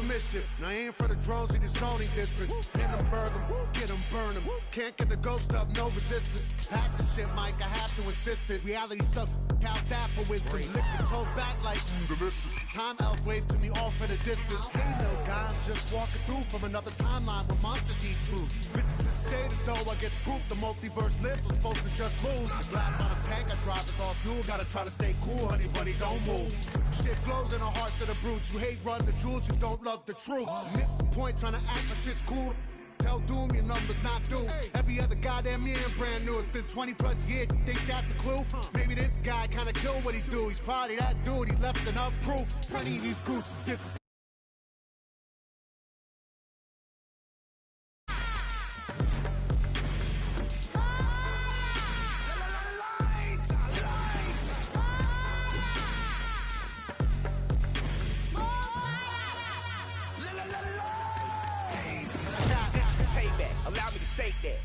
for mischief. Now I ain't for the drones in the zoning district. Hit them, burn them, get them, burn them. Can't get the ghost up, no resistance. Pass the shit, Mike, I have to insist it. Reality sucks, cow staff for wisdom. Lick the toe back like delicious. Time else wave to me off at a distance. Hey, little guy, I'm just walking through from another timeline where monsters eat truth. Physicists say that though I get proof the multiverse lives, I'm supposed to just lose. Last on a tank I drive is all fuel. Gotta try to stay cool, honey buddy, don't move. Shit glows in the hearts of the brutes. You hate run the jewels, you don't love the truth. Miss the point trying to act like shit's cool. Tell Doom your number's not due. Every other goddamn year brand new. It's been 20 plus years, you think that's a clue? Maybe this guy kinda killed what he do. He's probably that dude, he left enough proof. Plenty of these gooses disappear.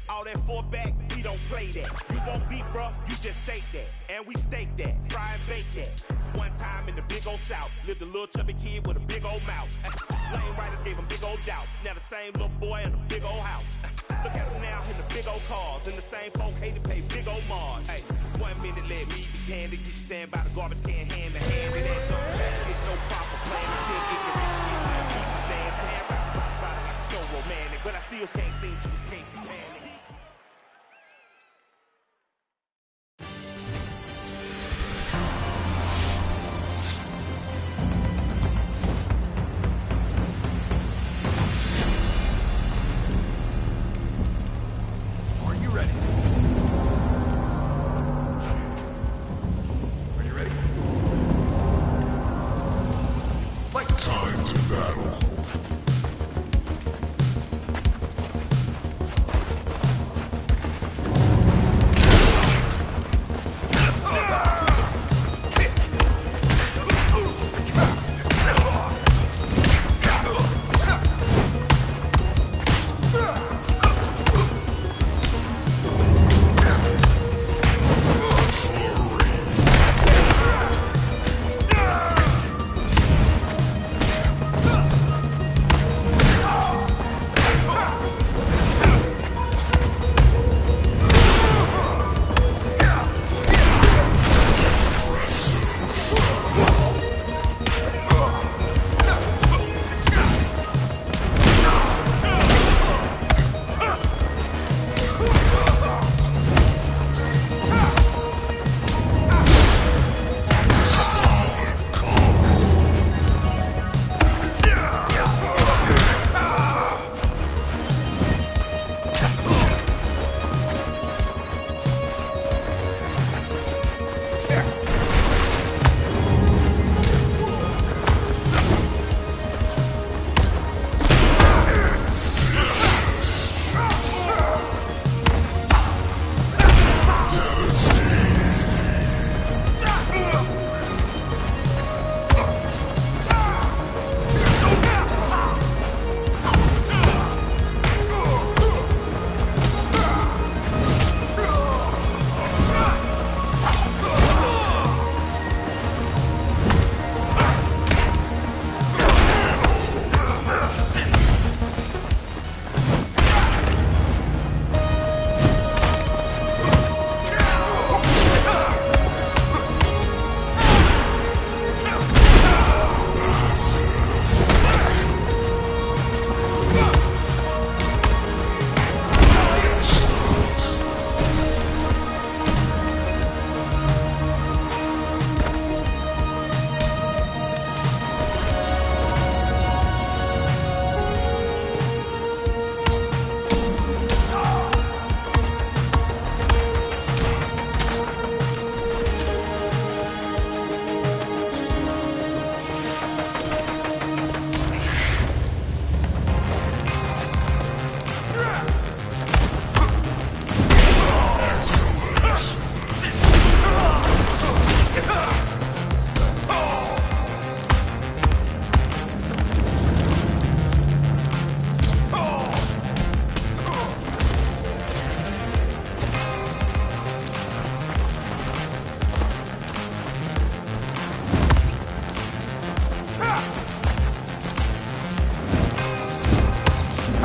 All that four back, we don't play that. You won't beat, bro, you just state that. And we stake that, fry and bake that. One time in the big old South, lived a little chubby kid with a big old mouth. Lane riders gave him big old doubts. Now the same little boy in a big old house. Look at him now in the big old cars. And the same folk hate to pay big old Mars. Hey, 1 minute let me be candid. You stand by the garbage can hand to hand. With that dumb trash shit, no proper plan. Shit, ignorant shit. You can stand, stand right like so romantic. But I still can't seem to escape the panic.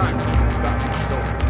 time. Stop. It's over.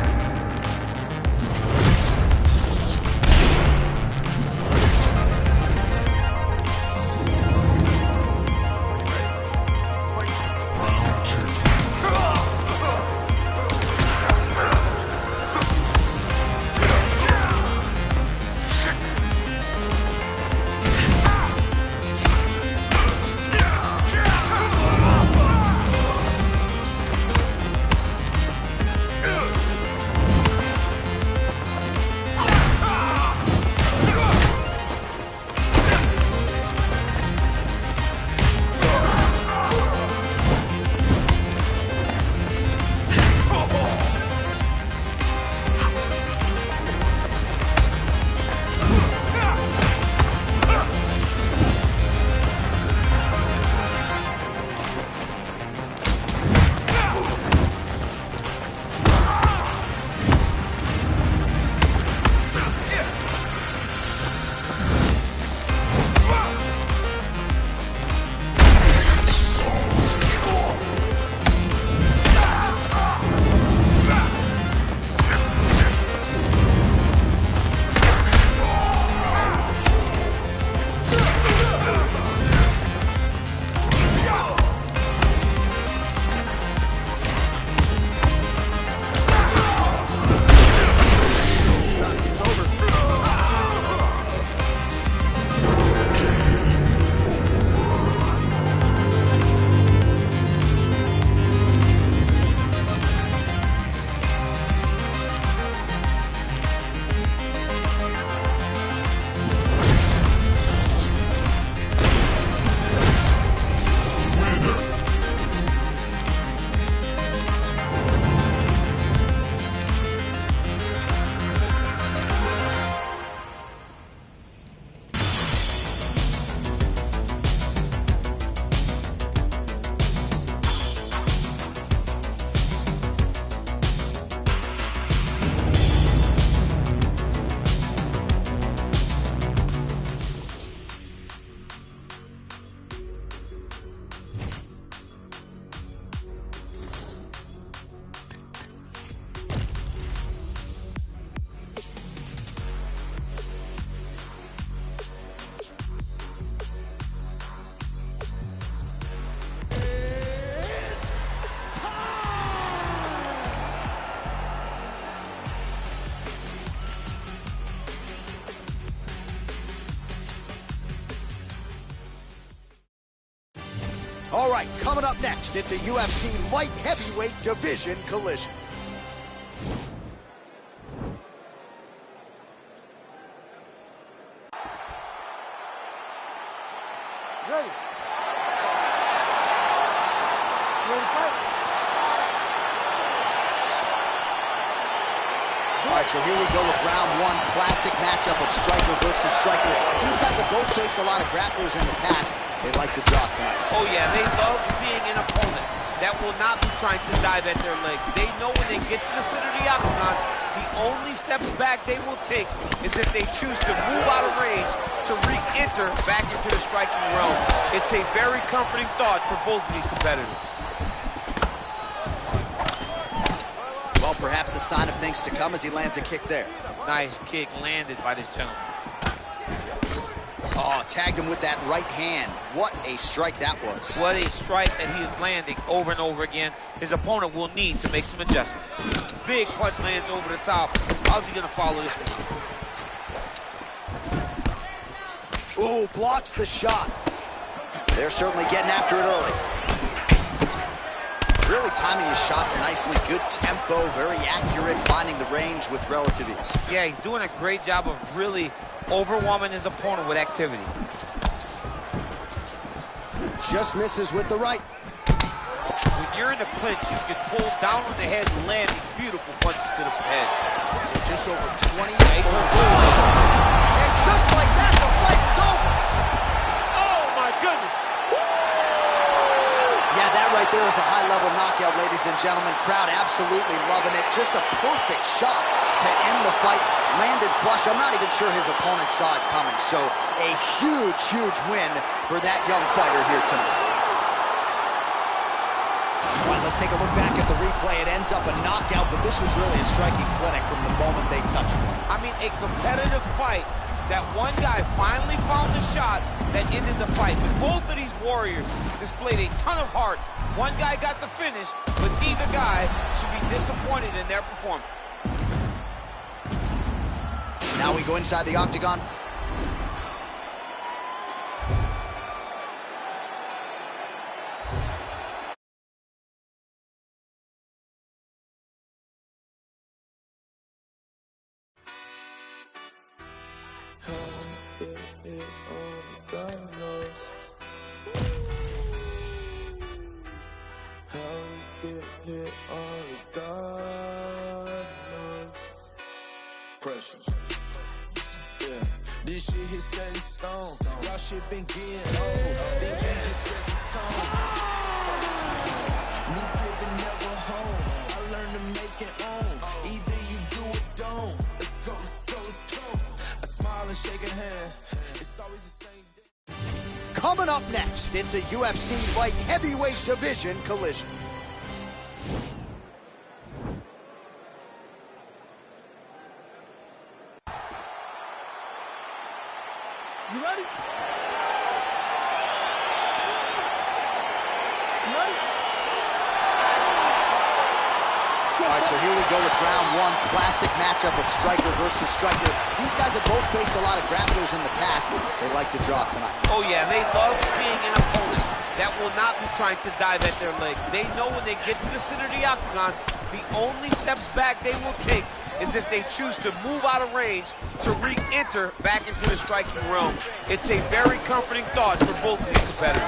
All right, coming up next, it's a UFC light heavyweight division collision. Ready. Ready to fight? All right, so here we go with round one, classic matchup of striker versus striker. These guys have both faced a lot of grapplers in the past. They like the draw tonight. Oh yeah, they love seeing an opponent that will not be trying to dive at their legs. They know when they get to the center of the octagon, the only steps back they will take is if they choose to move out of range to re-enter back into the striking realm. It's a very comforting thought for both of these competitors. Well, perhaps a sign of things to come as he lands a kick there. Nice kick landed by this gentleman. Oh, tagged him with that right hand. What a strike that was. What a strike that he is landing over and over again. His opponent will need to make some adjustments. Big punch lands over the top. How's he going to follow this one? Ooh, blocks the shot. They're certainly getting after it early. Really timing his shots nicely. Good tempo, very accurate, finding the range with relative ease. Yeah, he's doing a great job of really overwhelming his opponent with activity. Just misses with the right. When you're in the clinch, you can pull down on the head and land these beautiful punches to the head. So just over 20 total points. And just like that, the fight is over. Oh, my goodness. Yeah, that right there is a high-level knockout, ladies and gentlemen. Crowd absolutely loving it. Just a perfect shot to end the fight. Landed flush. I'm not even sure his opponent saw it coming. So a huge, huge win for that young fighter here tonight. All right, let's take a look back at the replay. It ends up a knockout, but this was really a striking clinic from the moment they touched him. I mean, a competitive fight that one guy finally found the shot that ended the fight. But both of these warriors displayed a ton of heart. One guy got the finish, but neither guy should be disappointed in their performance. Now we go inside the octagon. Pressure. Yeah, this shit hit set in stone. Y'all shit been getting old. Then we just set the tone. New crib and never home. I learned to make it own. Either you do or don't. Let's go, let's go, let's go. I smile and shake a hand. It's always the same day. Coming up next, it's a UFC light heavyweight division collision. You ready? You ready? All right, so here we go with round one. Classic matchup of striker versus striker. These guys have both faced a lot of grapplers in the past. They like the draw tonight. Oh, yeah, they love seeing an opponent that will not be trying to dive at their legs. They know when they get to the center of the octagon, the only steps back they will take is if they choose to move out of range to re-enter back into the striking realm. It's a very comforting thought for both of these competitors.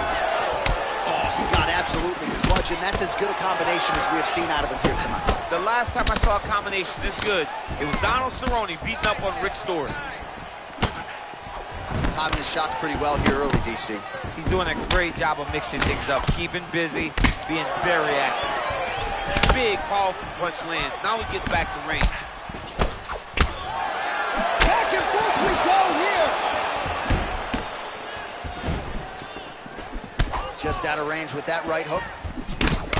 Oh, he got absolutely bludgeoned. That's as good a combination as we have seen out of him here tonight. The last time I saw a combination this good, it was Donald Cerrone beating up on Rick Story. Timing his shots pretty well here early, DC. He's doing a great job of mixing things up, keeping busy, being very active. Big, powerful punch lands. Now he gets back to range. Back and forth we go here. Just out of range with that right hook.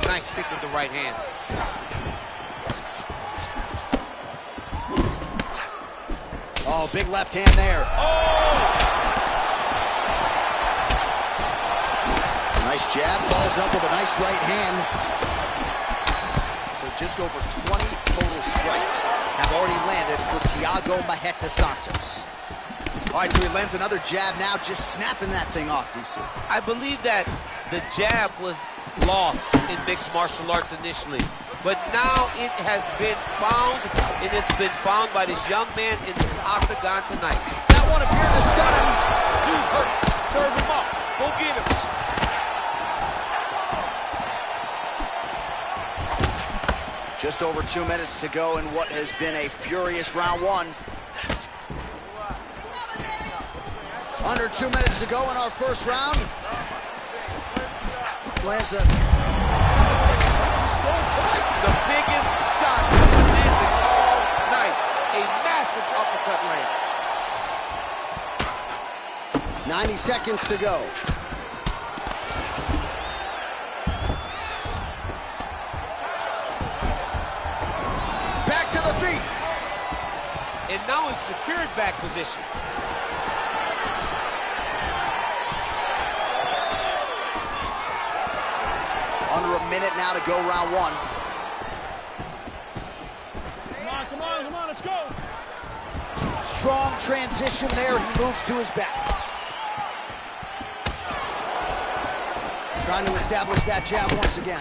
Nice stick with the right hand. Oh, big left hand there. Oh! Nice jab, follows up with a nice right hand. So just over 20 total strikes have already landed for Thiago Marreta Santos. All right, so he lands another jab now, just snapping that thing off, DC. I believe that the jab was lost in mixed martial arts initially, but now it has been found, and it's been found by this young man in this octagon tonight. That one appeared to stun him. Who's hurt? Serve him up. Go get him. Just over 2 minutes to go in what has been a furious round one. Under 2 minutes to go in our first round. Lands a... He's throwing tonight. The biggest shot he's landed all night. A massive uppercut land. 90 seconds to go. Back to the feet. And now in secured back position. Under a minute now to go round one. Come on, let's go. Strong transition there. He moves to his back. Trying to establish that jab once again.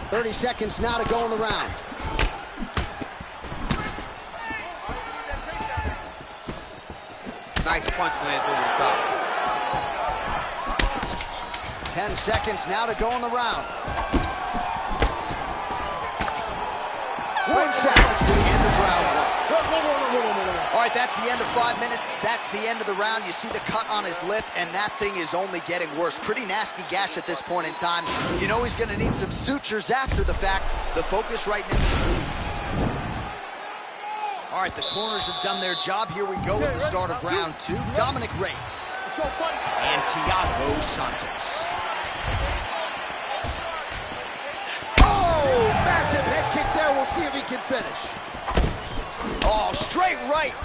30 seconds now to go in the round. Nice punch lands over the top. 10 seconds now to go in the round. 1 second for the end of round one. All right, that's the end of 5 minutes. That's the end of the round. You see the cut on his lip, and that thing is only getting worse. Pretty nasty gash at this point in time. You know he's going to need some sutures after the fact. The focus right now. All right, the corners have done their job. Here we go with the start of round two. Dominic Reyes and Thiago Santos. finish. Oh, straight right.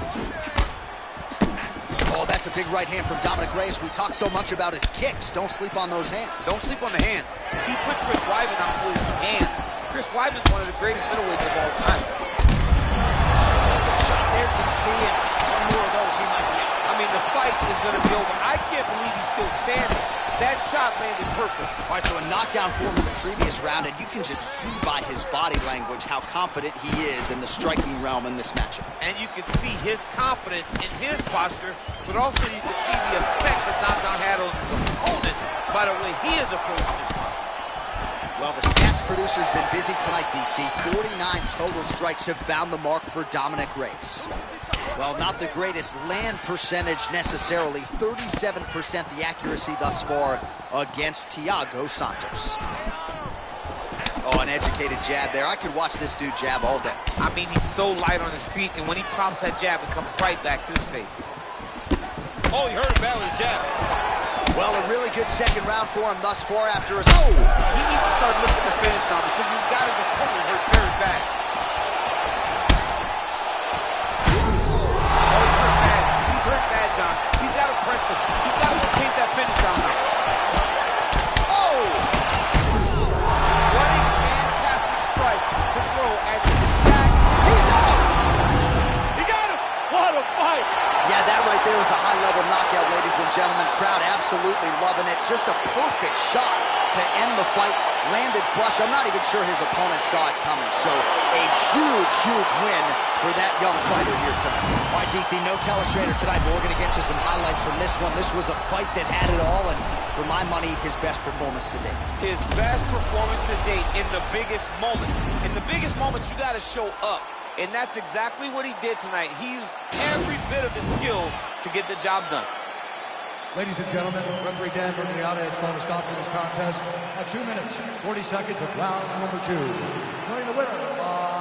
Oh, that's a big right hand from Dominic Reyes. We talk so much about his kicks. Don't sleep on those hands. Don't sleep on the hands. He put Chris Weidman out with his hands. Chris Weidman's one of the greatest middleweights of all time. Shot there, DC, and one more of those, he might be out. I mean, the fight is going to be over. I can't believe he's still standing. That shot landed perfect. All right, so a knockdown form in the previous round, and you can just see by his body language how confident he is in the striking realm in this matchup. And you can see his confidence in his posture, but also you can see the effect that knockdown had on his opponent by the way he is approaching this fight. Well, the stats producer's been busy tonight, DC. 49 total strikes have found the mark for Dominic Reyes. Well, not the greatest land percentage necessarily. 37% the accuracy thus far against Thiago Santos. Oh, an educated jab there. I could watch this dude jab all day. I mean, he's so light on his feet, and when he pops that jab, it comes right back to his face. Oh, he hurt him bad with the jab. Well, a really good second round for him thus far after his... Oh! He needs to start looking to finish now because he's got his opponent hurt very bad. John. He's got to press him. He's got to chase that finish down now. Oh! What a fantastic strike to throw at the exact... He's out! He got him! What a fight! Yeah, that right there was a high-level knockout, ladies and gentlemen. Crowd absolutely loving it. Just a perfect shot to end the fight. Landed flush. I'm not even sure his opponent saw it coming. So a huge, huge win for that young fighter here tonight. All right, DC, no telestrator tonight, but we're going to get you some highlights from this one. This was a fight that had it all, and for my money, his best performance to date. His best performance to date in the biggest moment. In the biggest moments, you got to show up. And that's exactly what he did tonight. He used every bit of his skill to get the job done. Ladies and gentlemen, referee Dan Murgliata has called a stop to this contest at 2 minutes, 40 seconds of round number 2. Declaring the winner by...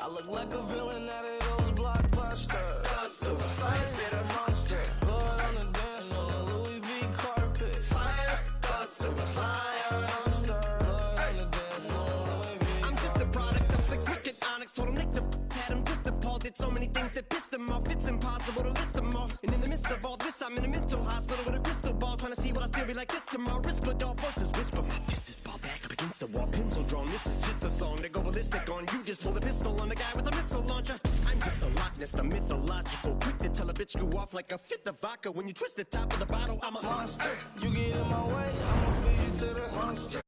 I look like a villain out of those blockbusters. Up to the fire, spit a monster. Blood on the dance floor, the Louis V carpet. Fire, up to the fire. Monster, blood on the dance floor, Louis V. I'm just a product of the cricket onyx. Told him Nick the had him just appalled. Did so many things that pissed him off. It's impossible to list them all. And in the midst of all this, I'm in a mental hospital with a crystal ball, trying to see what I still be like this tomorrow. Rispadol voices whisper. My fist is ball back up against the wall, pencil drawn. This is just a song to go ballistic on. You just pull a pistol on the guy with a missile launcher. I'm just a Loch Ness, the mythological. Quick to tell a bitch you off like a fifth of vodka. When you twist the top of the bottle, I'm a monster. You get in my way, I'ma feed you to the monster.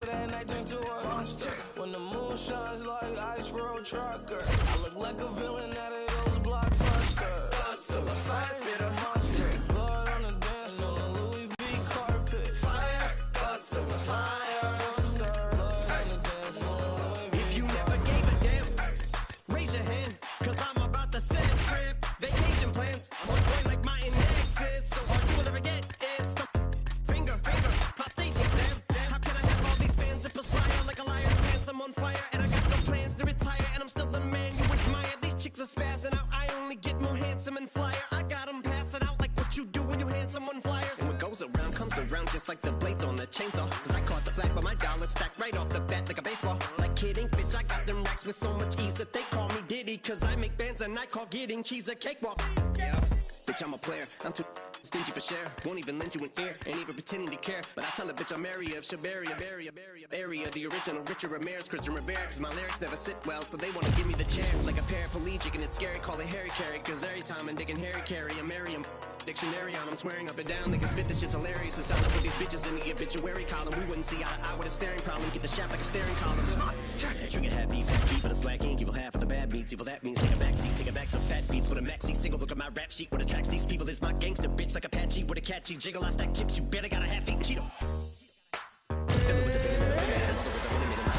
That night turn to a monster. When the moon shines like ice road trucker. I look like a villain out of those blockbusters. Up till the fire, spit a monster. Blood on the dance floor, the Louis V carpet. Fire, up till the fire. Monster, blood on the dance floor, Louis V. If you never gave a damn, raise your hand, cause I'm about to set a trip. Vacation plans, I'm on point like my index is. So all you will ever get is finger, prostate exam. How can I have all these fans that perspire like a liar? Pants, I'm on fire, and I got no plans to retire. And I'm still the man you admire. These chicks are spazzing out. I only get more handsome and flyer. I got them passing out like what you do when you hand someone flyers. And what goes around comes around just like the blades on the chainsaw. Cause I caught the flag, but my dollar stacked right off the bat like a baseball. Like kidding, bitch, I got them racks with so much ease that they call me Diddy. Cause I make bands and I call getting cheese a cakewalk. Yeah, bitch, I'm a player. I'm too Stingy for share, won't even lend you an ear, ain't even pretending to care. But I tell a bitch I'm area of Shabaria, area, the original Richard Ramirez, Christian Rivera. Cause my lyrics never sit well, so they wanna give me the chair. Like a paraplegic and it's scary, call it Harry Carry. Cause every time I'm digging Harry Carry, I'm Merriam. Dictionary on, I'm swearing up and down, they can spit this shit's hilarious. It's time to put these bitches in the obituary column. We wouldn't see eye to eye with a staring problem. Get the shaft like a staring column. Trigger happy, but it's black ink. Evil half of the bad beats. Evil that means take a backseat, take it back to fat beats with a maxi single. Look at my rap sheet. What attracts these people is my gangster bitch like Apache with a catchy jiggle. I stack chips. You better got a half-eaten Cheeto. Fill it with the venom in the venom. In other words, I'm winning it in my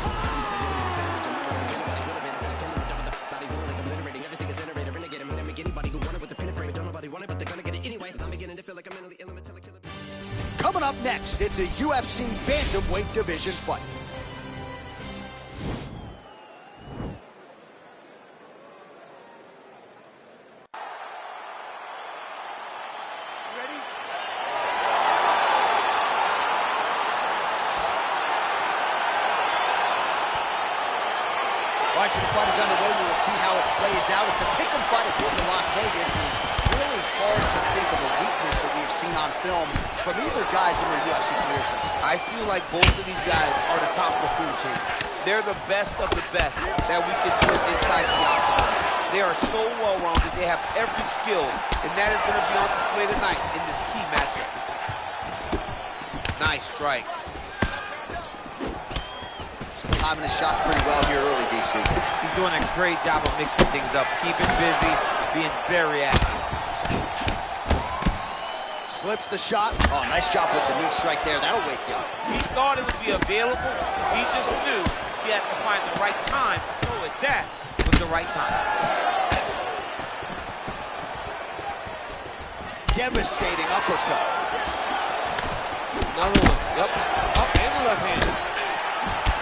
bodies in like obliterating. Everything is iterated. Renegade. I'm hitting anybody who want it with the pin and frame. Don't nobody want it, but they're gonna get it anyway. Cause I'm beginning to feel like I'm mentally ill until I kill it. Coming up next, it's a UFC bantamweight division fight. All right, so the fight is underway. We will see how it plays out. It's a pick'em fight at Las Vegas, and really hard to think of a weakness that we've seen on film from either guys in their UFC careers. I feel like both of these guys are the top of the food chain. They're the best of the best that we can put inside the octagon. They are so well-rounded. They have every skill, and that is going to be on display tonight in this key matchup. Nice strike. Timing his shots pretty well here early, DC. He's doing a great job of mixing things up, keeping busy, being very active. Slips the shot. Oh, nice job with the knee strike there. That'll wake you up. He thought it would be available. He just knew he had to find the right time to throw it. That was the right time. Devastating uppercut. Another one. Yep. Up and the left hand.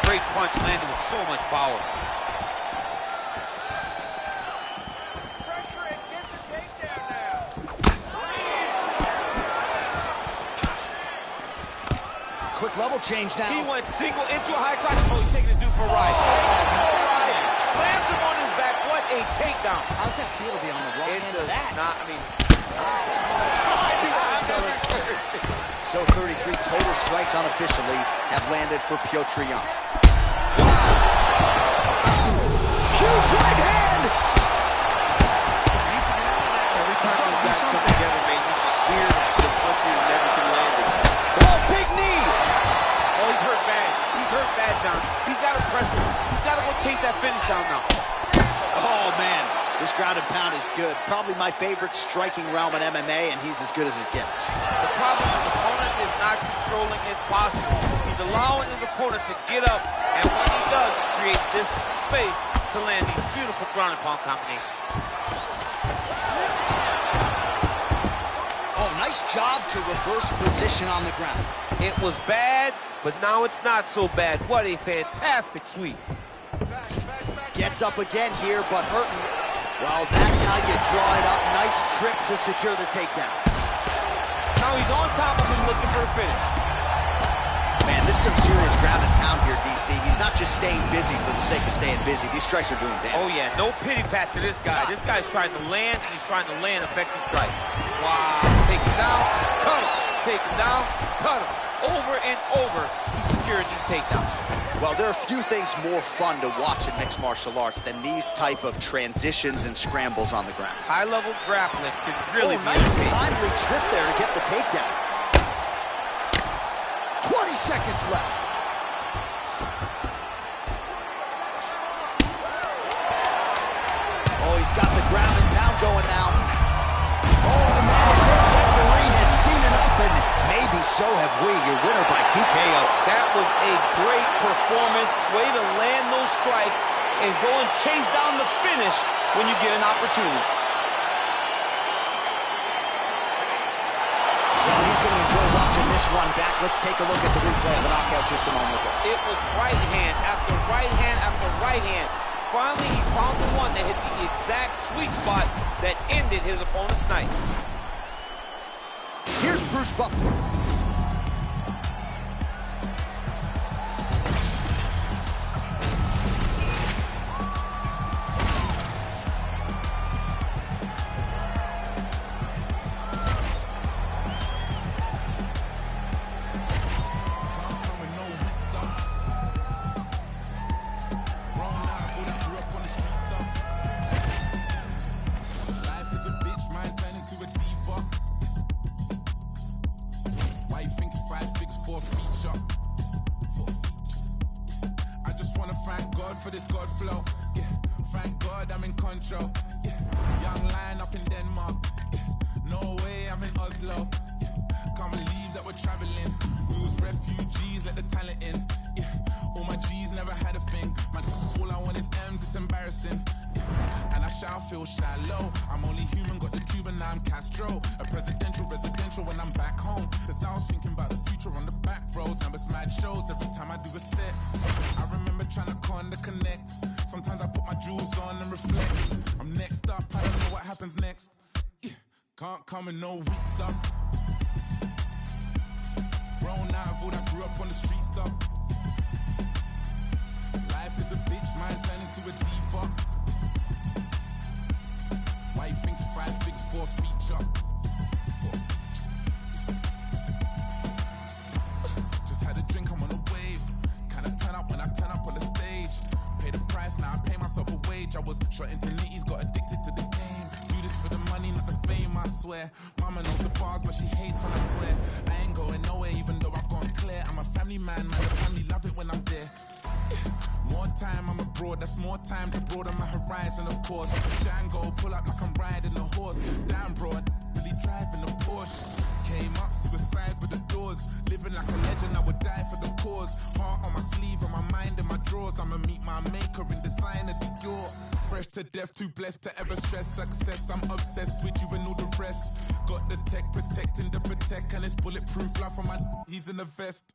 Great punch landed with so much power. Pressure and get the takedown now. Quick level change now. He went single into a high crotch. Oh, he's taking his dude for a ride. Slams him on his back. What a takedown. How's that feel to be on the wrong end of that? Not, I mean, so 33 total strikes unofficially have landed for Petr Yan. Huge right hand! every time these guys come together, man, you just hear the punches and everything landing. Oh, big knee! Oh, he's hurt bad. He's hurt bad, John. He's got to press him. He's got to go chase that finish down now. Oh, man. This ground and pound is good. Probably my favorite striking realm in MMA, and he's as good as it gets. The problem is the opponent is not controlling his posture. He's allowing his opponent to get up, and when he does, create this space to land these beautiful ground and pound combinations. Oh, nice job to reverse position on the ground. It was bad, but now it's not so bad. What a fantastic sweep. Gets up again here, but hurting. Well, that's how you draw it up. Nice trip to secure the takedown. Now he's on top of him looking for a finish. Man, this is some serious ground and pound here, DC. He's not just staying busy for the sake of staying busy. These strikes are doing damage. Oh, yeah, no pity pat to this guy. This guy's trying to land, and he's trying to land effective strikes. Wow. Take him down, cut him. Take him down, cut him. Over and over, he secures these takedowns. Well, there are few things more fun to watch in mixed martial arts than these type of transitions and scrambles on the ground. High-level grappling can really be nice timely trip there to get the takedown. 20 seconds left. Oh, he's got the ground and pound going now. Oh, the man is hit. Referee has seen enough, and maybe so have we. Your winner by TKO. That was a great performance. Way to land those strikes and go and chase down the finish when you get an opportunity. Well, he's going to enjoy watching this one back. Let's take a look at the replay of the knockout just a moment ago. It was right hand after right hand after right hand. Finally, he found the one that hit the exact sweet spot that ended his opponent's night. Here's Bruce Buffer. for a feature. I just wanna thank God for this God flow. Yeah, thank God I'm in control. Yeah, young lion up in Denmark. Yeah, no way I'm in Oslo. Yeah, can't believe that we're traveling. We was refugees, let the talent in. Yeah, all my G's never had a thing. Man, all I want is M's, it's embarrassing. Yeah, and I shall feel shallow. I'm only human, got the Cuban, now I'm Castro. A presidential, residential when I'm back home. Cause I was thinking about the future on the back roads. Now it's mad shows every time I do a set. I remember trying to connect. Sometimes I put my jewels on and reflect. I'm next up, I don't know what happens next. Yeah, can't come in no weak stuff. Grown out of all that grew up on the street stuff. Life is a bitch, mine turn into a diva. Why you think 5 figs for a feature? Just had a drink, I'm on a wave. Kinda turn up when I turn up on the stage. Pay the price, now I pay myself a wage. I was shot into nitties, got addicted to the game. Do this for the money, not the fame, I swear. Mama knows the bars, but she hates when I swear. I ain't going nowhere, even though I've gone clear. I'm a family man, the family love it when I'm there. More time, I'm abroad, that's more time to broaden my horizon, of course. Django, pull up like I'm riding a horse. Damn, bro, really driving a Porsche. Came up, suicide with the doors. Living like a legend, I would die for the cause. Heart on my sleeve, on my mind in my drawers. I'ma meet my maker in design of Dior. Fresh to death, too blessed to ever stress success. I'm obsessed with you and all the rest. Got the tech, protecting the protect. And it's bulletproof, life on my he's in the vest.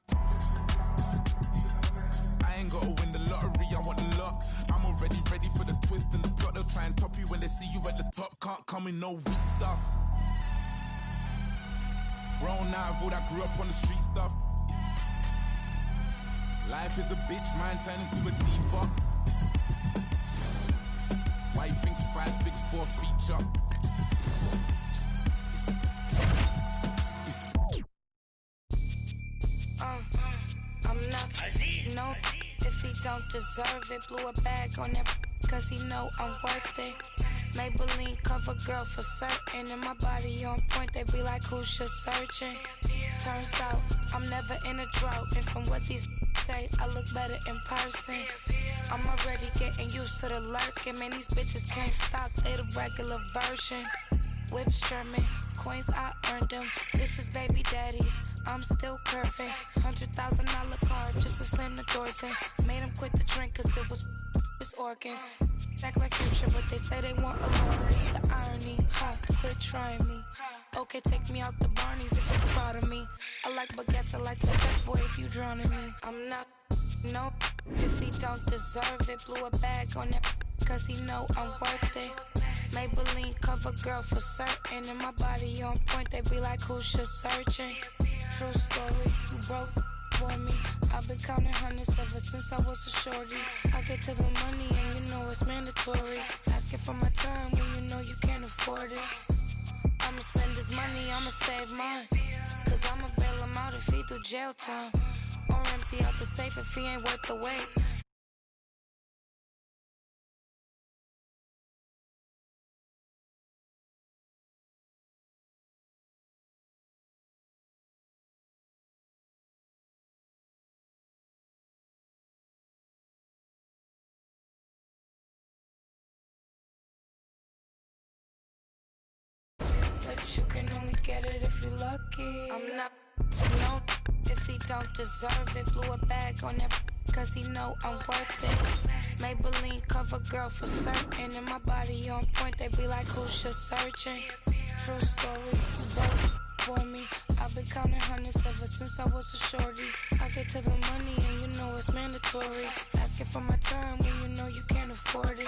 I ain't gotta win the lottery, I want the lot. I'm already ready for the twist and the plot. They'll try and top you when they see you at the top. Can't come in no weak stuff. Grown out of all that grew up on the street stuff. Life is a bitch, mine turn into a diva. Why you think 5 figs for a feature? I'm not no if he don't deserve it. Blew a bag on that cause he know I'm worth it. Maybelline cover girl for certain. And my body on point, they be like, who's just searching? Turns out, I'm never in a drought. And from what these say, I look better in person. I'm already getting used to the lurking. Man, these bitches can't stop, they the regular version. Whips German, coins I earned them. Vicious baby daddies, I'm still curving. $100,000 car just to slam the doors in. Made him quit the drink cause it was his organs. Act like Future, but they say they want a lottery. The irony, quit trying me. Okay, take me out the Barneys if you're proud of me. I like baguettes, I like the text boy if you drowning me. I'm not, no, if he don't deserve it. Blew a bag on that cause he know I'm worth it. Maybelline cover girl for certain. And my body on point, they be like, who's just searching? True story, you broke for me. I've been counting hundreds ever since I was a shorty. I get to the money and you know it's mandatory. Asking for my time when you know you can't afford it. I'ma spend this money, I'ma save mine. Cause I'ma bail him out if he do jail time. Or empty out the safe if he ain't worth the wait. But you can only get it if you're lucky. I'm not, no, if he don't deserve it. Blew a bag on that cause he know I'm worth it. Maybelline cover girl for certain. And my body on point, they be like, who's just searching? True story, you broke for me. I've been counting hundreds ever since I was a shorty. I get to the money and you know it's mandatory. Asking for my time when you know you can't afford it.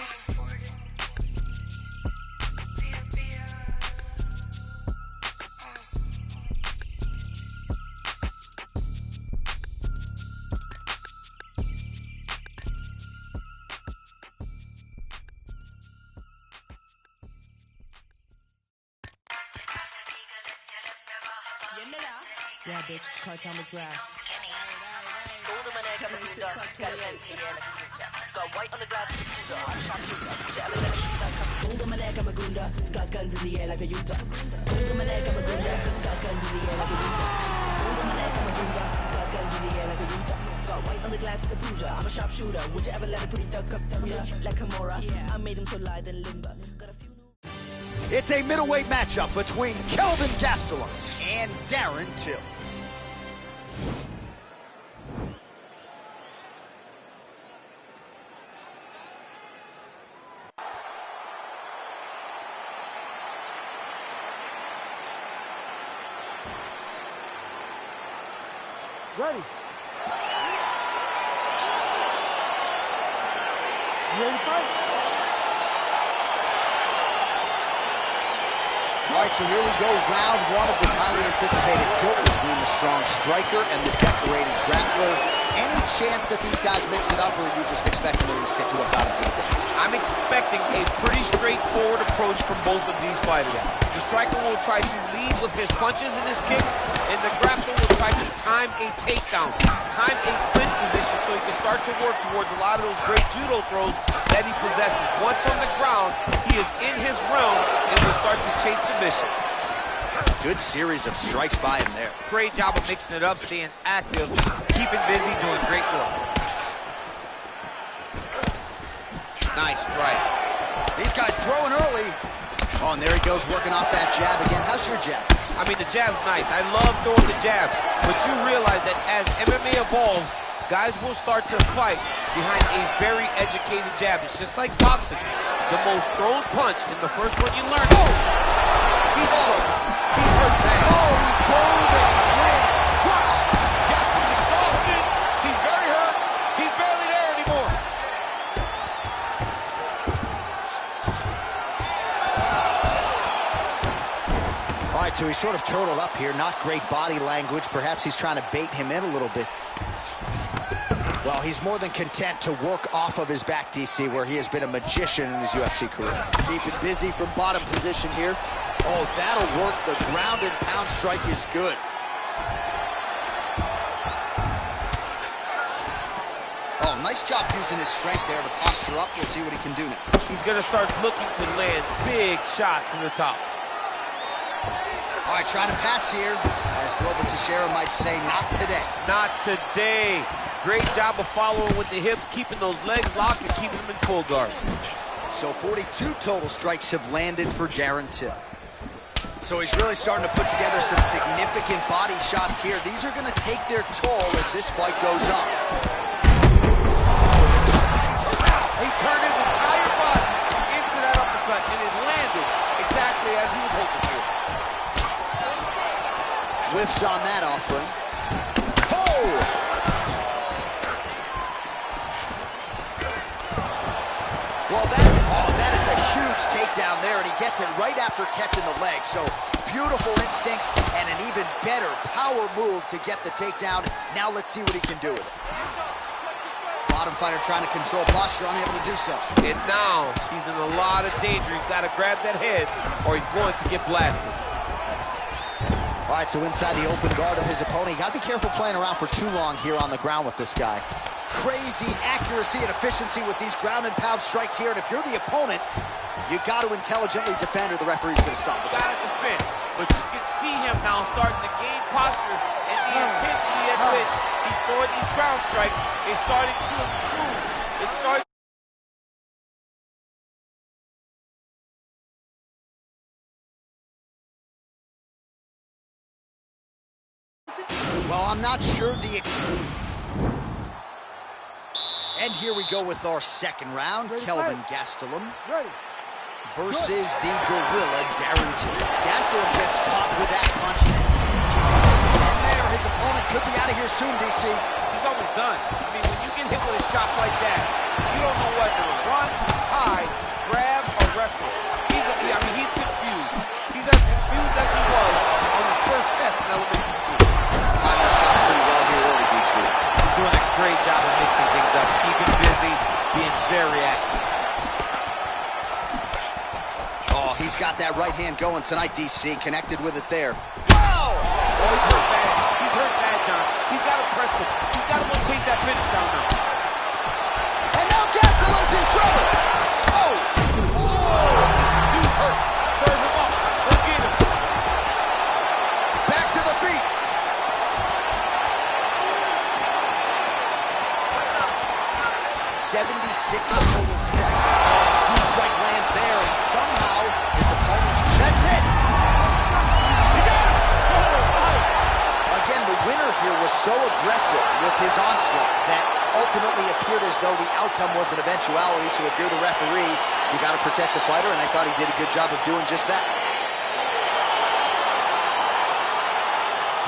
Yeah, bitch, it's Cartel Madras. Got white on the glass, hold on my leg, I'm a gunda. Got guns in the air like a Utah. Hold on my leg, I'm a gunda. Got guns in the air like a Utah. Hold on my leg, I'm a gunda. sharpshooter. Would you ever let a pretty thug cook them like Kimura? I made him so light and limber. Got a few new... It's a middleweight matchup between Kelvin Gastelum and Darren Till. Ready. You ready to fight? All right, so here we go, round one of this highly anticipated tilt between the strong striker and the decorated grappler. Any chance that these guys mix it up, or are you just expecting them to stick to what got them to the dance? I'm expecting a pretty straightforward approach from both of these fighters. The striker will try to lead with his punches and his kicks, and the grappler will try to time a takedown, time a clinch position so he can start to work towards a lot of those great judo throws that he possesses. Once on the ground, he is in his realm and will start to chase submissions. Good series of strikes by him there. Great job of mixing it up, staying active, keeping busy, doing great work. Nice strike. These guys throwing early. Oh, and there he goes, working off that jab again. How's your jab? I mean, the jab's nice. I love throwing the jab. But you realize that as MMA evolves, guys will start to fight behind a very educated jab. It's just like boxing. The most thrown punch in the first one you learn. Oh! He's hurt. He's hurt bad. Oh, he dove and he lands. Wow! Gastelum's exhausted. He's very hurt. He's barely there anymore. All right, so he's sort of turtled up here. Not great body language. Perhaps he's trying to bait him in a little bit. Well, he's more than content to work off of his back, DC, where he has been a magician in his UFC career. Keep it busy from bottom position here. Oh, that'll work. The ground and pound strike is good. Oh, nice job using his strength there to posture up. We'll see what he can do now. He's going to start looking to land big shots from the top. All right, trying to pass here. As Glover Teixeira might say, not today. Not today. Great job of following with the hips, keeping those legs locked and keeping them in full guard. So 42 total strikes have landed for Darren Till. So he's really starting to put together some significant body shots here. These are going to take their toll as this fight goes on. He turned his entire body into that uppercut, and it landed exactly as he was hoping for. Whiffs on that offering. Oh! Well, that is a huge takedown there, and he gets it right after catching the leg. So beautiful instincts and an even better power move to get the takedown. Now let's see what he can do with it. Bottom fighter trying to control posture, unable to do so. And now he's in a lot of danger. He's got to grab that head or he's going to get blasted. All right, so inside the open guard of his opponent. You got to be careful playing around for too long here on the ground with this guy. Crazy accuracy and efficiency with these ground and pound strikes here. And if you're the opponent, you got to intelligently defend or the referee's going to stop it. You got to defend, but you can see him now starting to gain posture and the intensity at which he's throwing these ground strikes is starting to improve. It's starting. Well, I'm not sure the... And here we go with our second round. Kelvin Gastelum versus the gorilla Darren Till. Gastelum gets caught with that punch. And there, his opponent could be out of here soon, DC. He's almost done. I mean, when you get hit with a shot like that, you don't know whether to run, hide, grab, or wrestle. He's confused. He's as confused as he was on his first test in elementary school. Time the shot pretty well here early, DC. He's doing a great job of mixing things up, keeping busy, being very active. Oh, he's got that right hand going tonight, DC. Connected with it there. Wow! Oh, he's hurt bad. He's hurt bad, John. He's got to press him. He's got to go chase that finish down now. And now Gastelum's in trouble. Oh! Oh! He's hurt. Serve him up. Go get him. Back to the feet. 76 total strikes. Oh, 2-strike lands there, and somehow his opponent's... That's it! Again, the winner here was so aggressive with his onslaught that ultimately appeared as though the outcome was an eventuality. So if you're the referee, you got to protect the fighter, and I thought he did a good job of doing just that.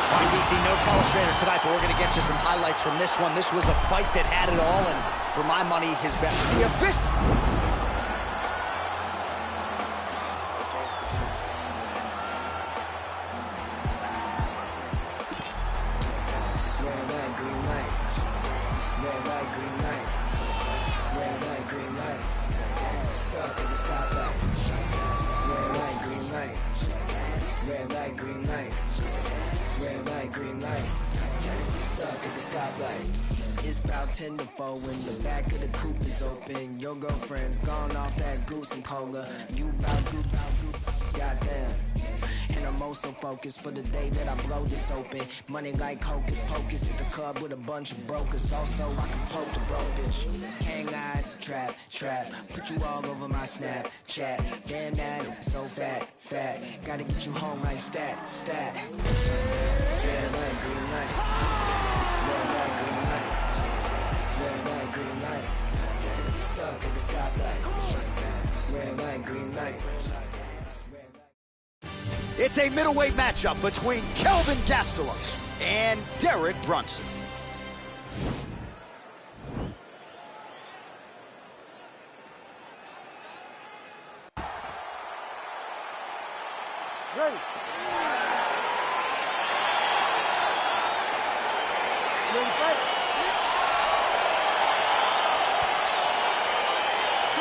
All right, DC, no telestrator tonight, but we're going to get you some highlights from this one. This was a fight that had it all, and for my money, his best. The official... It's about 10 to 4 when the back of the coupe is open. Your girlfriend's gone off that goose and cola. You bout goddamn. And I'm also focused for the day that I blow this open. Money like hocus pocus at the club with a bunch of brokers. Also, I can poke the broke bitch. Can't lie, it's a trap. Put you all over my Snapchat. Damn that, so fat. Gotta get you home like stat. Red light, green light. Red light, green light. Red light, green light. Stuck at the stoplight. Red light, green light. It's a middleweight matchup between Kelvin Gastelum and Derek Brunson. Ready. Ready, fight.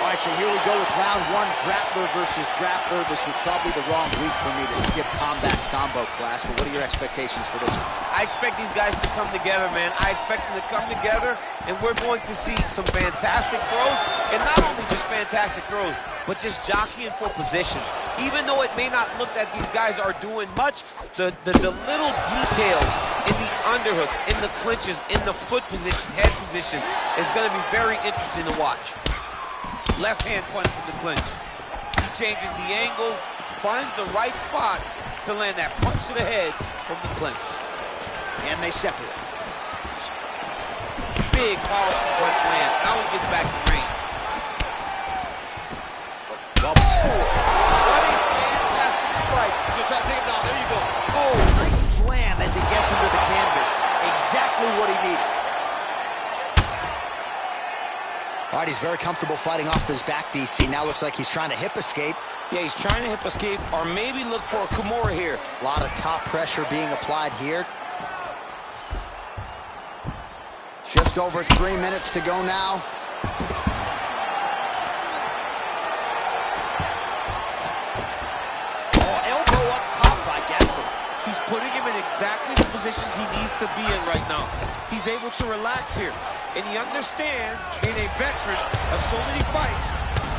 All right, so here we go with round one, grappler versus grappler. This was probably the wrong week for me to skip combat sambo class, but what are your expectations for this one? I expect these guys to come together, man. I expect them to come together, and we're going to see some fantastic throws, and not only just fantastic throws, but just jockeying for position. Even though it may not look that these guys are doing much, the little details in the underhooks, in the clinches, in the foot position, head position, is going to be very interesting to watch. Left hand punch from the clinch. He changes the angle, finds the right spot to land that punch to the head from the clinch. And they separate. Big, powerful punch land. Now he gets back to range. What a fantastic strike. So try to take him down. There you go. Oh, nice slam as he gets him to the canvas. Exactly what he needed. All right, he's very comfortable fighting off his back, DC. Now looks like he's trying to hip escape. Yeah, he's trying to hip escape or maybe look for a Kimura here. A lot of top pressure being applied here. Just over 3 minutes to go now. Oh, elbow up top by Gastelum. He's putting him in exactly the positions he needs to be in right now. He's able to relax here. And he understands, being a veteran of so many fights,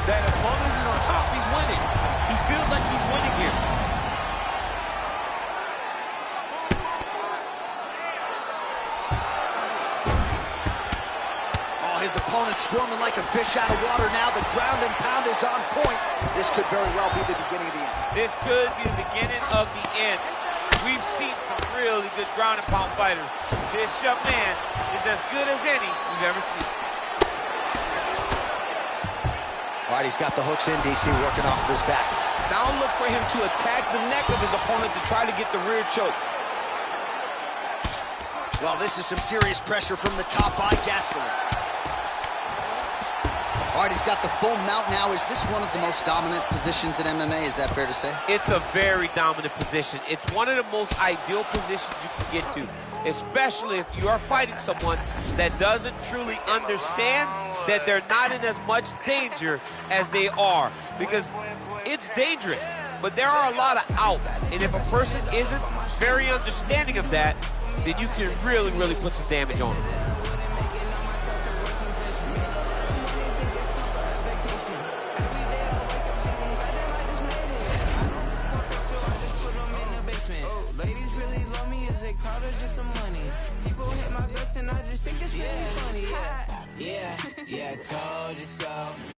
that as long as he's on top, he's winning. He feels like he's winning here. Oh, his opponent squirming like a fish out of water now. The ground and pound is on point. This could very well be the beginning of the end. This could be the beginning of the end. We've seen some really good ground and pound fighters. This young man is as good as any we've ever seen. All right, he's got the hooks in, DC, working off of his back. Now look for him to attack the neck of his opponent to try to get the rear choke. Well, this is some serious pressure from the top by Gastelum. All right, he's got the full mount now. Is this one of the most dominant positions in MMA? Is that fair to say? It's a very dominant position. It's one of the most ideal positions you can get to, especially if you are fighting someone that doesn't truly understand that they're not in as much danger as they are. Because it's dangerous, but there are a lot of outs. And if a person isn't very understanding of that, then you can really, really put some damage on them. I told you so.